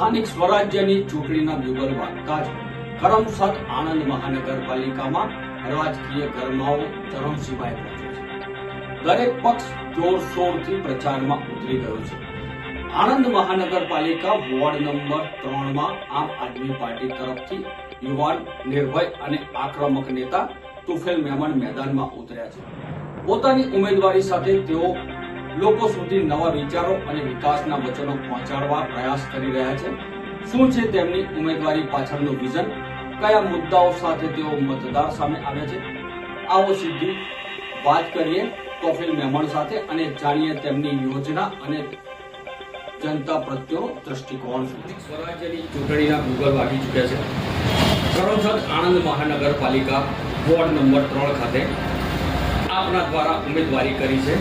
સ્થાનિક સ્વરાજ્યની ચૂંટણીના બ્યુગલ વાગતા જ કરમસદ આણંદ મહાનગરપાલિકામાં રાજકીય ગરમાવો ચરમસીમાએ પહોંચ્યો છે। દરેક પક્ષ જોરશોરથી પ્રચારમાં ઉતરી ગયો છે। આણંદ મહાનગરપાલિકા વોર્ડ નંબર 3 માં આમ આદમી પાર્ટી તરફથી યુવાન, નિર્ભય અને આક્રમક નેતા તુફેલ મેમણ મેદાનમાં ઉતર્યા છે। પોતાની ઉમેદવારી સાથે તેઓ લોકો સુધી નવા વિચારો અને વિકાસના વચનો પહોંચાડવા પ્રયાસ કરી રહ્યા છે। શું છે તેમની ઉમેદવારી પાછળનું વિઝન? કયા મુદ્દાઓ સાથે તેઓ મતદાર સામે આવ્યા છે? આવો સીધી વાત કરીએ તુફેલ મેમણ સાથે અને જાણીએ તેમની યોજના અને જનતા પ્રત્યેનો દ્રષ્ટિકોણ। સ્વરાજ્યની ચૂંટણીના બ્યુગલ વાગી ચૂક્યા છે। કરમસદ આણંદ મહાનગરપાલિકા વોર્ડ નંબર 3 ખાતે આપના દ્વારા ઉમેદવારી કરી છે,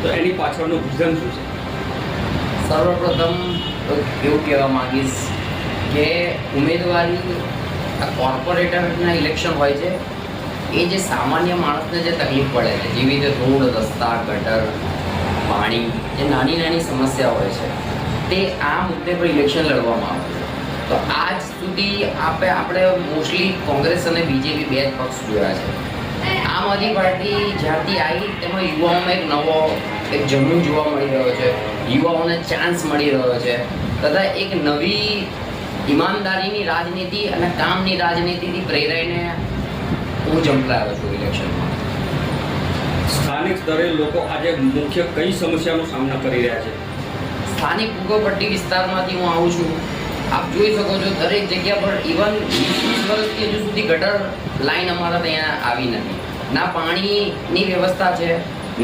તો એની પાછળનું વિઝન શું છે? સર્વપ્રથમ તો એવું કહેવા માંગીશ કે ઉમેદવારી કોર્પોરેટરના ઇલેક્શન હોય છે, એ જે સામાન્ય માણસને જે તકલીફ પડે છે, જેવી રીતે રોડ, રસ્તા, ગટર, પાણી, જે નાની નાની સમસ્યા હોય છે, તે આ મુદ્દે પર ઇલેક્શન લડવામાં આવે છે। તો આજ સુધી આપણે મોસ્ટલી કોંગ્રેસ અને બીજેપી બે જ પક્ષ જોયા છે। આમ આદમી પાર્ટી જ્યારથી આવી તેમાં યુવાઓમાં એક જમીન જોવા મળી રહ્યો છે, યુવાઓને ચાન્સ મળી રહ્યો છે તથા એક નવી ઈમાનદારીની રાજનીતિ અને કામની રાજનીતિથી પ્રેરાઈને હું ઝંપલાયો છું ઇલેક્શનમાં। સ્થાનિક સ્તરે લોકો આજે મુખ્ય કઈ સમસ્યાનો સામનો કરી રહ્યા છે? સ્થાનિક ભૂગોપટ્ટી વિસ્તારમાંથી હું આવું છું। આપ જોઈ શકો છો દરેક જગ્યા પર ઇવન 20 વર્ષથી હજુ સુધી ગટર લાઈન અમારા ત્યાં આવી નથી। ના પાણીની વ્યવસ્થા છે,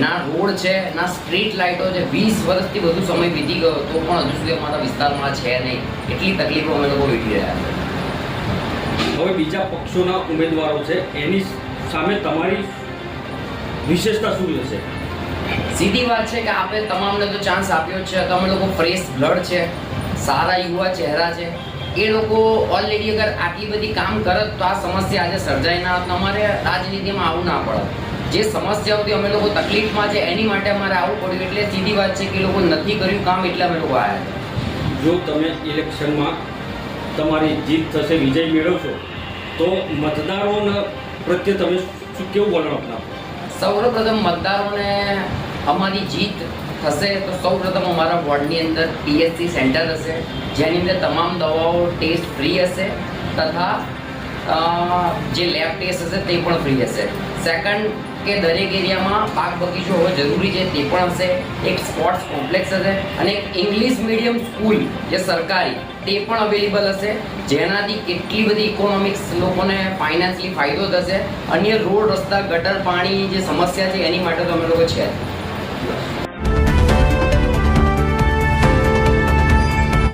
ના રોડ છે, ના સ્ટ્રીટ લાઇટો છે। 20 વર્ષથી વધુ સમય વીતી ગયો તો પણ હજુ સુધી અમારા વિસ્તારમાં છે નહીં। એટલી તકલીફો અમે લોકો વેઠી રહ્યા છે। હવે બીજા પક્ષોના ઉમેદવારો છે, એની સામે તમારી વિશેષતા શું રહેશે? સીધી વાત છે કે આપણે તમામને તો ચાન્સ આપ્યો જ છે, તો અમે લોકો ફ્રેશ બ્લડ છે, સારા યુવા ચહેરા છે। એ લોકો ઓલરેડી અગર આટલી બધી કામ કરત તો આ સમસ્યા આજે સર્જાઈ ના હોત, અમારે રાજનીતિમાં આવું ના પડત। જે સમસ્યાઓથી અમે લોકો તકલીફમાં છે એની માટે અમારે આવવું પડ્યું। એટલે સીધી વાત છે કે લોકો નથી કર્યું કામ એટલે અમે લોકો આવ્યા છે। જો તમે ઇલેક્શનમાં તમારી જીત થશે, વિજય મેળવશો, તો મતદારોના પ્રત્યે તમે કેવું વલણ અપનાવો? સૌપ્રથમ મતદારોને અમારી જીત થશે તો સૌપ્રથમ અમારા વોર્ડની અંદર PSC સેન્ટર હશે, જેની અંદર તમામ દવાઓ ટેસ્ટ ફ્રી હશે તથા જે લેબ ટેસ્ટ હશે તે પણ ફ્રી હશે। સેકન્ડ કે દરેક એરિયામાં પાક બગીચો હોવો જરૂરી છે તે પણ હશે। એક સ્પોર્ટ્સ કોમ્પ્લેક્સ હશે અને એક ઇંગ્લિશ મીડિયમ સ્કૂલ જે સરકારી તે પણ અવેલેબલ હશે, જેનાથી કેટલી બધી ઇકોનોમિક્સ લોકોને ફાઇનાન્શિયલી ફાયદો થશે। અન્ય રોડ, રસ્તા, ગટર, પાણી જે સમસ્યા છે એની માટે તો અમે લોકો છે।